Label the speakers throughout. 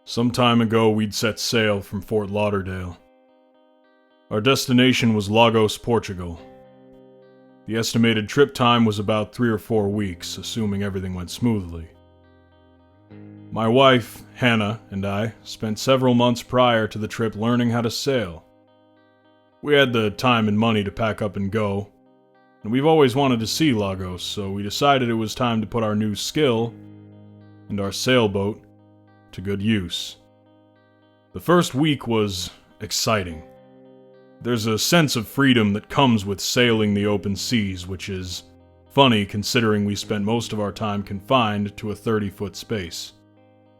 Speaker 1: Some time ago, we'd set sail from Fort Lauderdale. Our destination was Lagos, Portugal. The estimated trip time was about 3 or 4 weeks, assuming everything went smoothly. My wife, Hannah, and I spent several months prior to the trip learning how to sail. We had the time and money to pack up and go, and we've always wanted to see Lagos, so we decided it was time to put our new skill and our sailboat to good use. The first week was exciting. There's a sense of freedom that comes with sailing the open seas, which is funny considering we spent most of our time confined to a 30-foot space.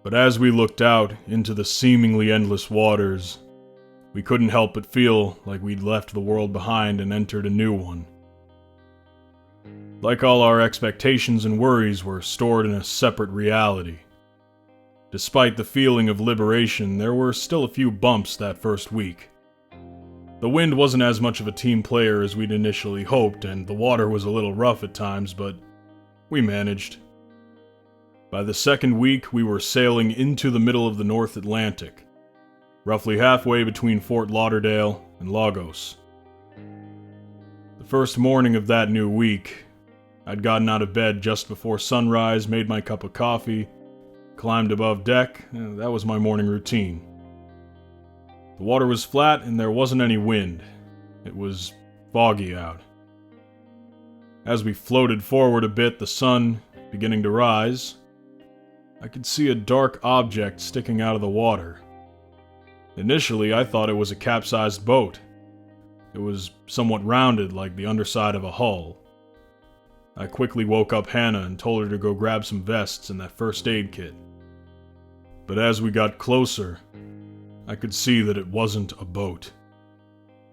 Speaker 1: But as we looked out into the seemingly endless waters, we couldn't help but feel like we'd left the world behind and entered a new one. Like all our expectations and worries were stored in a separate reality. Despite the feeling of liberation, there were still a few bumps that first week. The wind wasn't as much of a team player as we'd initially hoped, and the water was a little rough at times, but we managed. By the second week, we were sailing into the middle of the North Atlantic, roughly halfway between Fort Lauderdale and Lagos. The first morning of that new week, I'd gotten out of bed just before sunrise, made my cup of coffee, climbed above deck, and that was my morning routine. The water was flat and there wasn't any wind. It was foggy out. As we floated forward a bit, the sun beginning to rise, I could see a dark object sticking out of the water. Initially, I thought it was a capsized boat. It was somewhat rounded like the underside of a hull. I quickly woke up Hannah and told her to go grab some vests and that first aid kit. But as we got closer, I could see that it wasn't a boat.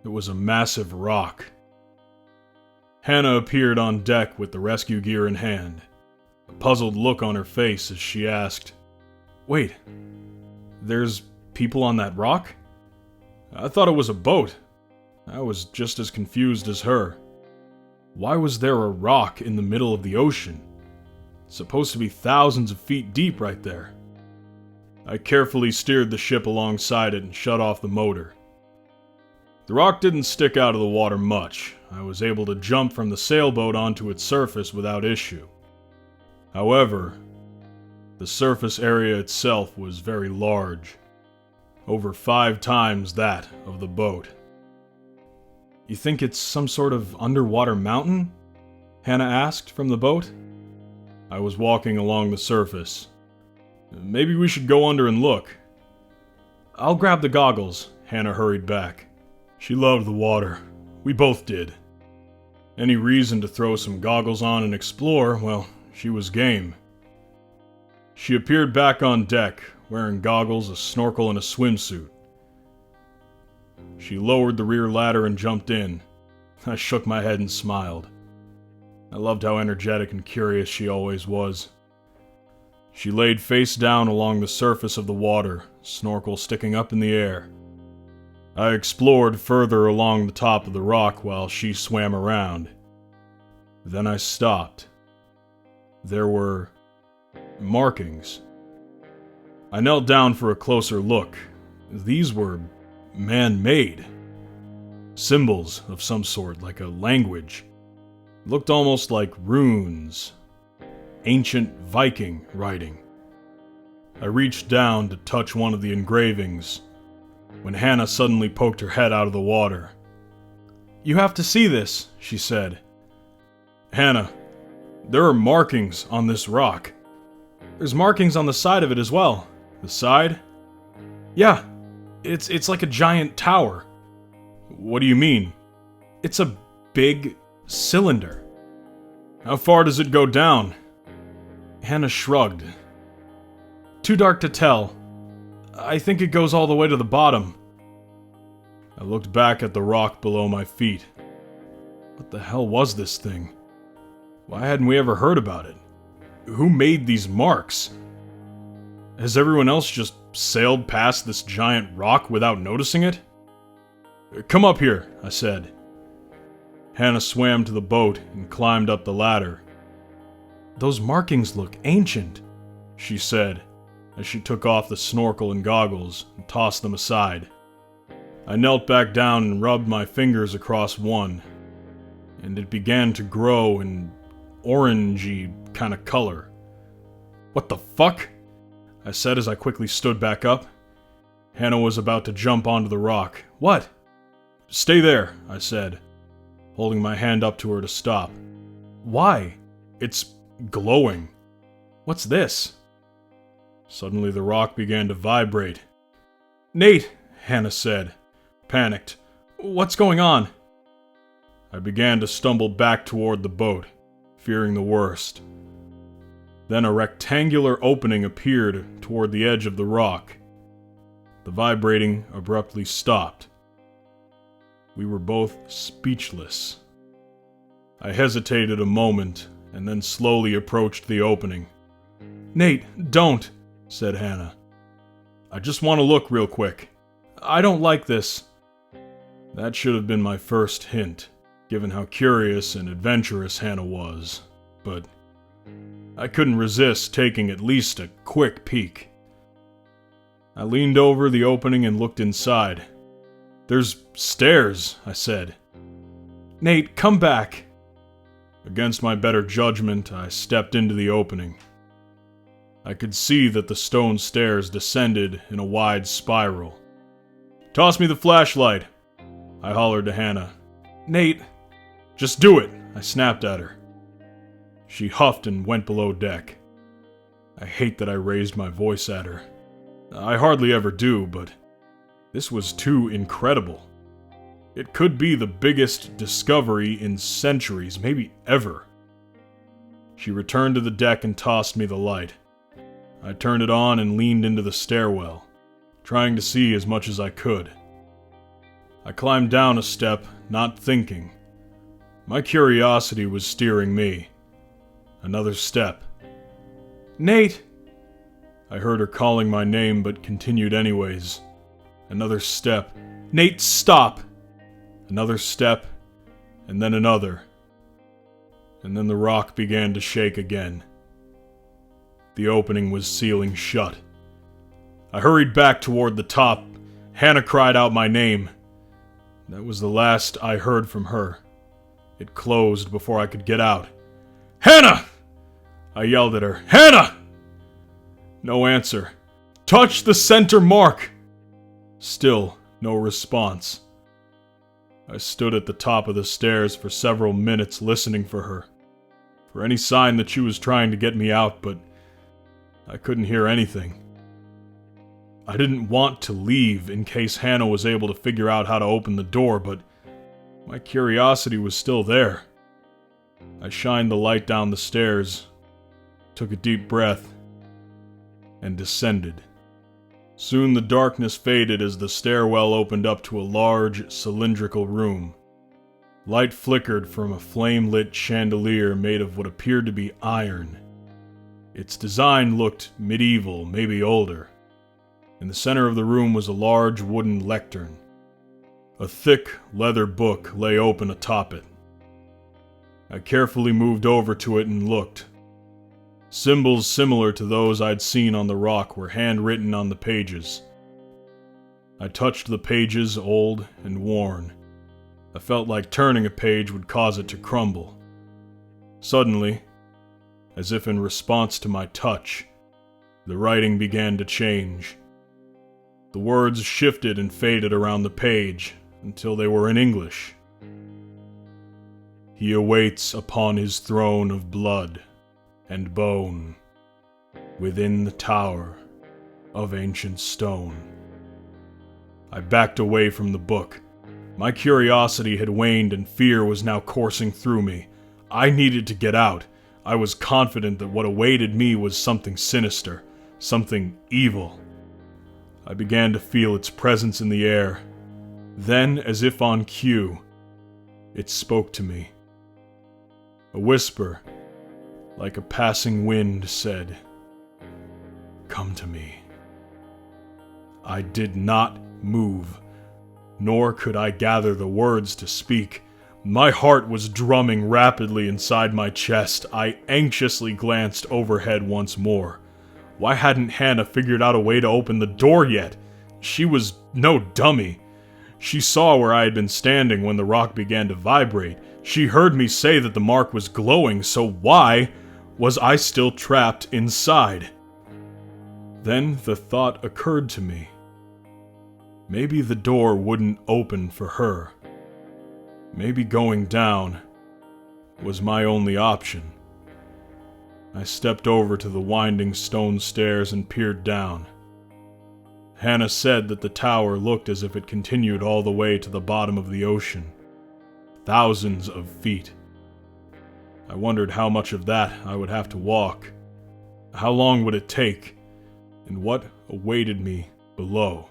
Speaker 1: It was a massive rock. Hannah appeared on deck with the rescue gear in hand, a puzzled look on her face as she asked, "Wait, there's people on that rock? I thought it was a boat." I was just as confused as her. Why was there a rock in the middle of the ocean? It's supposed to be thousands of feet deep right there. I carefully steered the ship alongside it and shut off the motor. The rock didn't stick out of the water much. I was able to jump from the sailboat onto its surface without issue. However, the surface area itself was very large, over 5 times that of the boat. "You think it's some sort of underwater mountain?" Hannah asked from the boat. I was walking along the surface. "Maybe we should go under and look." "I'll grab the goggles," Hannah hurried back. She loved the water. We both did. Any reason to throw some goggles on and explore, well, she was game. She appeared back on deck, wearing goggles, a snorkel, and a swimsuit. She lowered the rear ladder and jumped in. I shook my head and smiled. I loved how energetic and curious she always was. She laid face down along the surface of the water, snorkel sticking up in the air. I explored further along the top of the rock while she swam around. Then I stopped. There were markings. I knelt down for a closer look. These were man-made. Symbols of some sort, like a language. Looked almost like runes. Ancient Viking writing. I reached down to touch one of the engravings, when Hannah suddenly poked her head out of the water. "You have to see this," she said. "Hannah, there are markings on this rock." "There's markings on the side of it as well." "The side?" "Yeah, it's like a giant tower." "What do you mean?" "It's a big cylinder." "How far does it go down?" Hannah shrugged. "Too dark to tell. I think it goes all the way to the bottom." I looked back at the rock below my feet. What the hell was this thing? Why hadn't we ever heard about it? Who made these marks? Has everyone else just sailed past this giant rock without noticing it? "Come up here," I said. Hannah swam to the boat and climbed up the ladder. "Those markings look ancient," she said, as she took off the snorkel and goggles and tossed them aside. I knelt back down and rubbed my fingers across one, and it began to grow in orangey kind of color. "What the fuck?" I said as I quickly stood back up. Hannah was about to jump onto the rock. "What?" "Stay there," I said, holding my hand up to her to stop. "Why?" "It's glowing." "What's this?" Suddenly the rock began to vibrate. "Nate," Hannah said, panicked. "What's going on?" I began to stumble back toward the boat, fearing the worst. Then a rectangular opening appeared toward the edge of the rock. The vibrating abruptly stopped. We were both speechless. I hesitated a moment and then slowly approached the opening. "Nate, don't," said Hannah. "I just want to look real quick. I don't like this." That should have been my first hint, given how curious and adventurous Hannah was, but I couldn't resist taking at least a quick peek. I leaned over the opening and looked inside. "There's stairs," I said. "Nate, come back." Against my better judgment, I stepped into the opening. I could see that the stone stairs descended in a wide spiral. "Toss me the flashlight," I hollered to Hannah. "Nate." "Just do it," I snapped at her. She huffed and went below deck. I hate that I raised my voice at her. I hardly ever do, but this was too incredible. It could be the biggest discovery in centuries, maybe ever. She returned to the deck and tossed me the light. I turned it on and leaned into the stairwell, trying to see as much as I could. I climbed down a step, not thinking. My curiosity was steering me. Another step. "Nate!" I heard her calling my name, but continued anyways. Another step. "Nate, stop!" Another step, and then another. And then the rock began to shake again. The opening was sealing shut. I hurried back toward the top. Hannah cried out my name. That was the last I heard from her. It closed before I could get out. "Hannah!" I yelled at her. "Hannah!" No answer. "Touch the center mark!" Still no response. I stood at the top of the stairs for several minutes listening for her, for any sign that she was trying to get me out, but I couldn't hear anything. I didn't want to leave in case Hannah was able to figure out how to open the door, but my curiosity was still there. I shined the light down the stairs, took a deep breath, and descended. Soon the darkness faded as the stairwell opened up to a large, cylindrical room. Light flickered from a flame-lit chandelier made of what appeared to be iron. Its design looked medieval, maybe older. In the center of the room was a large wooden lectern. A thick leather book lay open atop it. I carefully moved over to it and looked. Symbols similar to those I'd seen on the rock were handwritten on the pages. I touched the pages, old and worn. I felt like turning a page would cause it to crumble. Suddenly, as if in response to my touch, the writing began to change. The words shifted and faded around the page until they were in English. "He awaits upon his throne of blood and bone, within the tower of ancient stone." I backed away from the book. My curiosity had waned and fear was now coursing through me. I needed to get out. I was confident that what awaited me was something sinister, something evil. I began to feel its presence in the air. Then, as if on cue, it spoke to me. A whisper, like a passing wind, said, "Come to me." I did not move, nor could I gather the words to speak. My heart was drumming rapidly inside my chest. I anxiously glanced overhead once more. Why hadn't Hannah figured out a way to open the door yet? She was no dummy. She saw where I had been standing when the rock began to vibrate. She heard me say that the mark was glowing, so why was I still trapped inside? Then the thought occurred to me. Maybe the door wouldn't open for her. Maybe going down was my only option. I stepped over to the winding stone stairs and peered down. Hannah said that the tower looked as if it continued all the way to the bottom of the ocean. Thousands of feet. I wondered how much of that I would have to walk. How long would it take? And what awaited me below?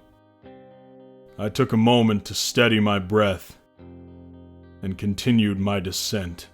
Speaker 1: I took a moment to steady my breath and continued my descent.